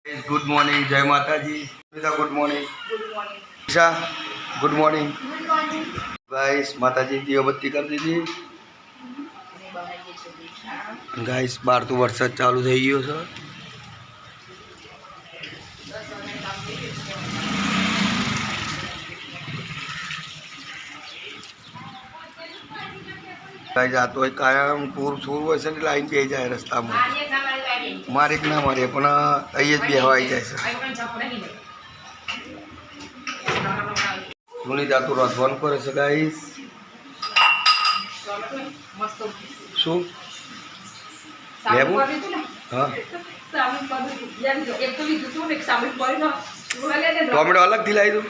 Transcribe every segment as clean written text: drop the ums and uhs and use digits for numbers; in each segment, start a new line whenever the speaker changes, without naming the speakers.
Good morning, जय Mata ji. Good morning. Isha good morning. Guys Mata ji दीवाबत्ती कर दीजिए। गाइस बार तो वरसाद चालू થઈ ગયો છે। गाइस આ તો કાયમ પૂર છોર હોય છે ને લાઈન બે જાય રસ્તામાં। મારે કે ના મારે પણ અહીંયા જ બેહવા આવી જાય છે। સુનિતા તો રાંધવાનું કરે છે ગાઈસ। શું લેવું? હા ટોમેટો અલગથી લાવી દઉં।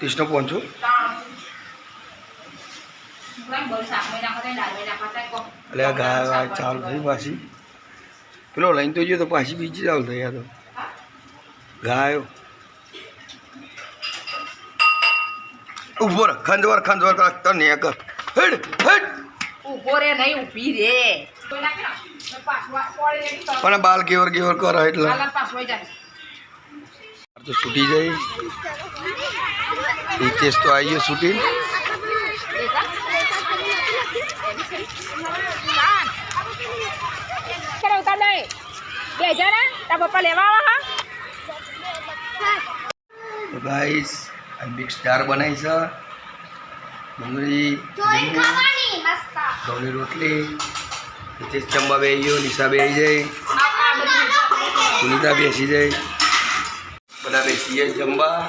30 નો પહોંચું એટલે આ ગાય ચાલુ થઈ પાછી। પેલો લઈને તો ગયો તો પાછી બીજી ચાલુ થઈ। આ તો ગાયો ઉભો રે ખંજવાર ખંજવાર કર ને કર હેડ હેડ
ઉભો રે નહીં ઊભી રે
પણ બાલ કેવર કેવર કરે એટલે તો છૂટી જાય। હિતેશ તો આવી ગયો છૂટી। ગાઈસ આ બિગ સ્ટાર બનાવી છે। ડુંગળી ઘઉંની રોટલી। હિતેશ ચંબા બેસી ગયો, નિશા બેસી જાય, સુનિતા બેસી જાય, બધા બેસી જાય જમવા।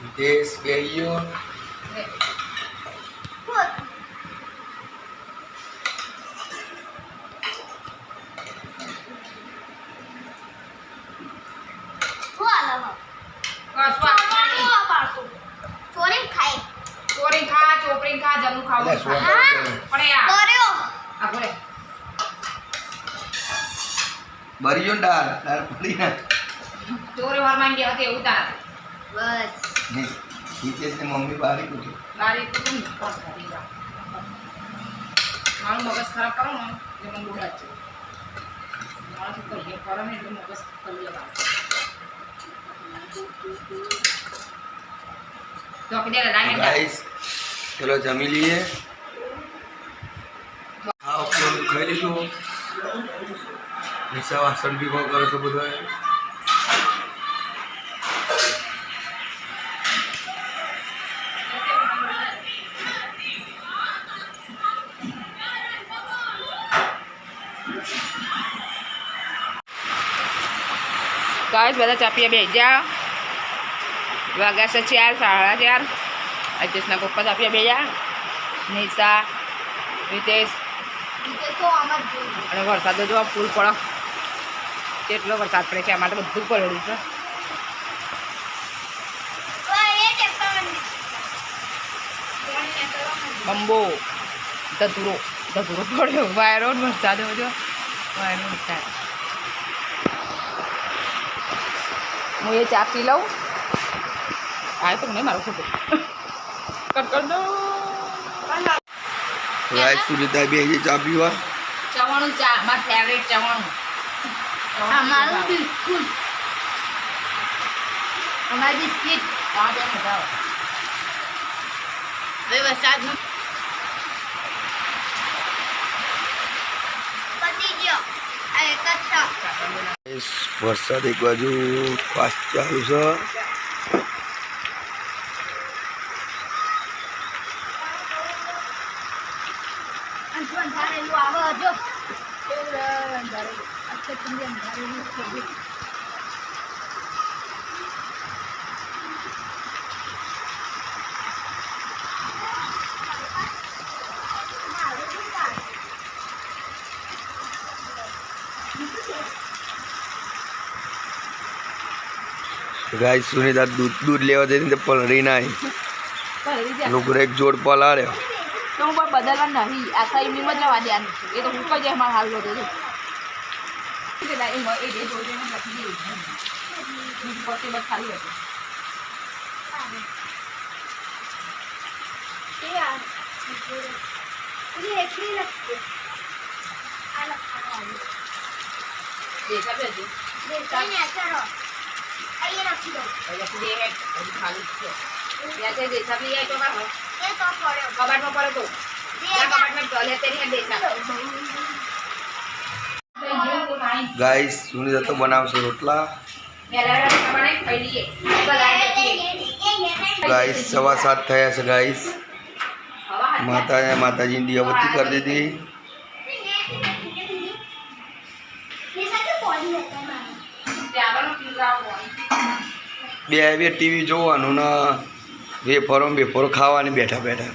હિતેશ બેસી ગયો। બરી જો દાળ દાળ પડી ના
ચોરે વારમાં ગયા હતી એવું તાર બસ
હિતેશ ની મમ્મી બારી કુટી
મારું મગજ ખરાબ કરો ને એટલે મને બોલા છે મારું તો એ કરે ને એટલે મગજ કરી લેવા તો કે દે રામે
ગાઈસ ચલો જમી લઈએ। ખાઓ પીવાનું ખાઈ લીધું। નિશા વાસણ બી કોણ કરો છો બધા?
ગાઈસ બધા ચાપિયા બેસી જા। વાગ્યા છે 4 સાડા 4। અજેશના પપ્પા ચાપિયા બેસી નિશા હિતેશ અને વરસાદ જો ફૂલ પડે કેટલો વરસાદ પડે છે। આ માટે બધું પડેલું છે। બંબો ધતુરો ધતુરો પડ્યો વાયરો વરસાદ જો વાયરો વરસાદ। હું એ ચા પી લઉં। આ તો નહીં મારું ખોટું કટ કર દો।
ગાઈસ સુનિતા બેસી ચા પીવા।
ચવાણું ચા મારું ફેવરેટ ચવાણું। અમારું બિસ્કુટ અમારું બિસ્કિટ આ બે મજા આવે। હવે વરસાદ પતી ગયો આ એક જ છે।
વરસાદ એક બાજુ ફાસ્ટ ચાલુ છે। गाइस सुनीता दूध लेवा जती तो पलड़ी ना लोग एक जोड़ पलाड़े
तो હું બદલવા નહીં આ સાઈડ ની મતલબ આદ્યાની એ તો હું કઈ માર હાલ લો દે પેલા એ એ દે જોડે ને પછી દે પછી બસ ખાલી હતો એ યાર ये एक ही लगते आ लगता है દેશા બે દી પછી દે હે ખાલી છે ત્યાં તે દેશા બી આઈ તો બા કબાટમાં પડે તો કબાટમાં ડોલે તેરી હે દેશા
ગાઈસ સુનિતા તો બનાવશે રોટલા. ગાઈસ 7:15 થયા છે ગાઈસ. માતાજીની દીવાબત્તી કરી દીધી. બે ટીવી જોવાનું ને વેફરો ખાવાની બેઠા બેઠા.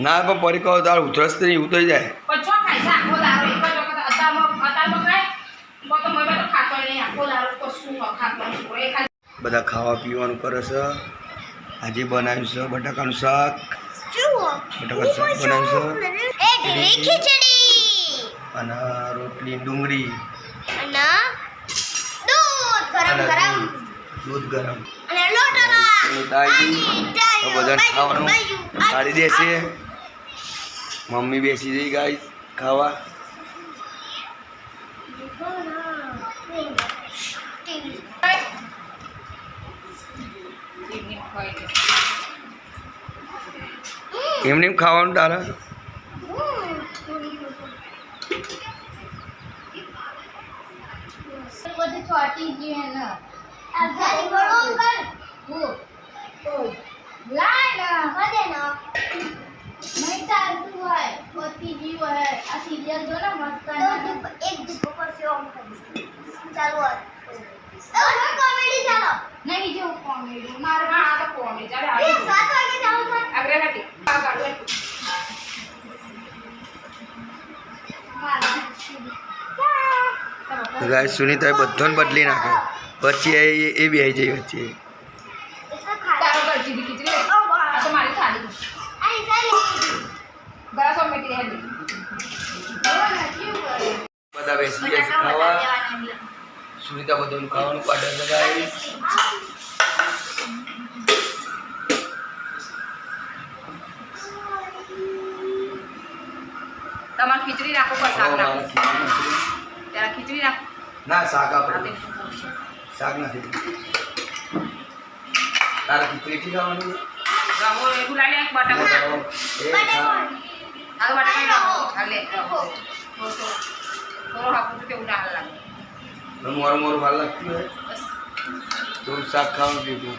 ના પણ પરીકો તાર ઉધરસ નહીં ઉતરી જાય. બધા ખાવા પીવાનું કરે છે. આજે બનાવ્યું છે બટાકાનું શાક. બટાકાનું શાક બનાવ્યું છે અને રોટલી ડુંગળી અને દૂધ ગરમ બધાને ખાવાનું કાઢી દેશે. મમ્મી બેસી જઈ ગાઈસ ખાવા. એમને એમ ખાવાનું તારા
नहीं जो कॉमेडी मारे हां तो कॉमेडी अरे 7 वागे जाओ सर अगरे हटी
ગાઈસ સુનિતાએ બધાને બદલી નાખ્યો. પછી એ બેહી જઈ વચ્ચે.
તારો કરજી દી ખીચડી આ તો મારી થાળી આઈ સારી ગળા સો મેટી હે
બધા બેસી ગયા છે ખાવા. સુનિતા બધાનું ખાવાનું કાઢે છે ગાઈસ.
તમાર ખીચડી રાખો પર શાક રાખો ત્યારે ખીચડી રાખો
ના શાક આપણે શાક નથી. તારા ખીચડી થી ખાવાનું
રામો એવું લાલે એક બટાકા આ બટાકા હાલે થોડો હાપું તો કેવું ના લાગે
મોર ભાલ લાગતી હોય તો શાક ખાવાનું પીવું.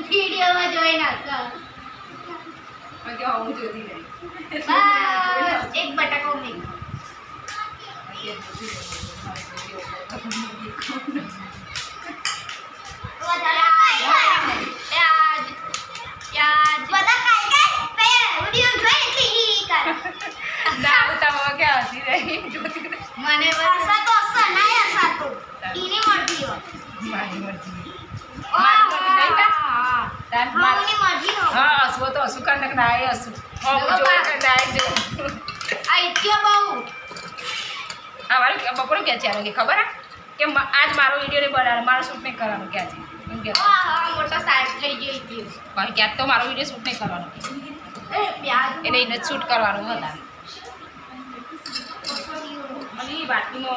વીડિયોમાં જોઈ નાખો મને આવું જોતી નહીં બસ એક બટાકો મેં મને વરસા તો સનાયા સાતો ઈની મરજી હો મારી મરજી મારી મરજી નહીં તાર મારી મરજી હો હા અસવો તો અસુ કંડક ના આય અસુ હો જો કંડક આય જો આ ઇત્યો બહુ આ મારું બપોરે કે છે કે ખબર હે કે આજ મારો વિડિયો ને બનાવવાનો મારો શૂટ નહીં કરવાનો કે આજે એમ કે હા મોટો સાઈઝ થઈ ગયો ઇત્યો ભાઈ કે તો મારો વિડિયો શૂટ નહીં કરવાનો એ પ્યાજ એને ઇને શૂટ કરવાનો હતા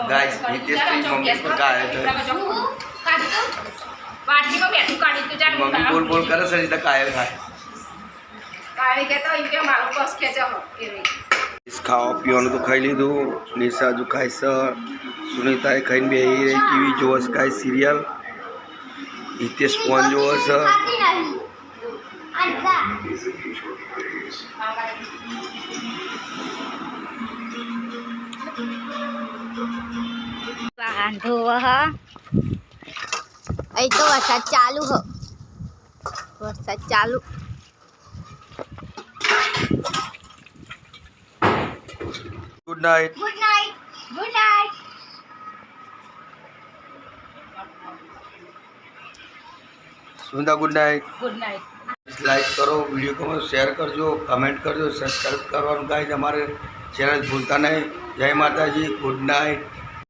ગાઈસ નિતેશની મમ્મી પર કાય તો
વાટલીમાં બેઠું કાઢી તો જાણ
મમ્મી બોલ કરે છે એટલે કાય ખાય.
કાઢી કે તો ઇનકે મારો બસ ખેંચો એ રે
ખાવા પીવાનું તો ખાઈ લીધું. નિશા જો ખાય છે. સુનિતાએ ખાઈને બેહી રહી. ટીવી જોવે છે કાંઈ સિરિયલ. હિતેશ ફોન જોવે છે.
વાંધો અહીં તો વરસાદ ચાલુ હ વરસાદ ચાલુ.
Good night.
Good night. Good night.
Sunita good night.
Good night
like કરો, વિડીયો ગમે તો શેર કરજો, કમેન્ટ કરજો, સબસ્ક્રાઈબ કરવાનું ગાઈઝ અમારે ચેનલ ભૂલતા નહીં. જય માતાજી, ગુડ નાઇટ.